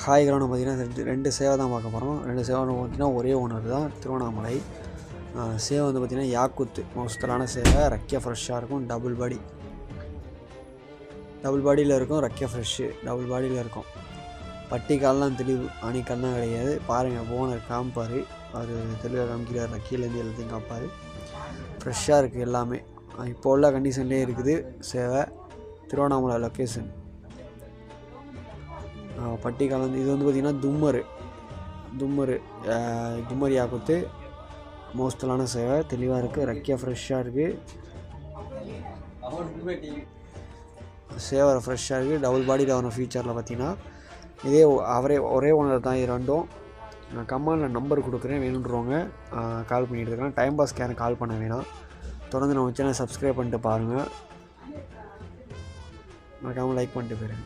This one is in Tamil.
ஹாய் கிரவுண்ட் பார்த்திங்கன்னா ரெண்டு சேவை தான் பார்க்க போகிறோம். ரெண்டு சேவை பார்த்திங்கன்னா ஒரே ஓனர் தான், திருவண்ணாமலை. சேவை வந்து பார்த்திங்கன்னா யாக்குத்து மோஸ்டலான சேவை. ரெக்கை ஃப்ரெஷ்ஷாக இருக்கும், டபுள் பாடியில் இருக்கும். ரெக்கை ஃப்ரெஷ்ஷு டபுள் பாடியில் இருக்கும். பட்டிக்கால்லாம் தெளிவு, ஆணிக்கால்லாம் கிடையாது. பாருங்கள், ஓனர் காமிப்பார், அவர் தெளிவாக காமிக்கிறார். ரெக்கையிலேருந்து எல்லாத்தையும் காப்பார். ஃப்ரெஷ்ஷாக இருக்குது எல்லாமே. இப்போ உள்ள கண்டிஷன்லேயே இருக்குது சேவை. திருவண்ணாமலை லொக்கேஷன். பட்டிக்காலம். இது வந்து பார்த்திங்கன்னா தும்மர் யாக்குத்து மோஸ்டலான சேவை. தெளிவாக இருக்குது, ரெக்கையாக ஃப்ரெஷ்ஷாக இருக்குது. சேவை ஃப்ரெஷ்ஷாக இருக்குது. டபுள் பாடியில் வரும் ஃபீச்சரில் பார்த்திங்கன்னா. இதே ஒரே ஓனர் தான். இது ரெண்டும் நான் கமெண்டில் நம்பர் கொடுக்குறேன், வேணுன்றவங்க கால் பண்ணிட்டு இருக்கேன். டைம் பாஸ்க்கு யாரும் கால் பண்ண வேணாம். தொடர்ந்து நம்ம சேனல் சப்ஸ்கிரைப் பண்ணிட்டு பாருங்கள். மறக்காமல் லைக் பண்ணிட்டு போயிருங்க.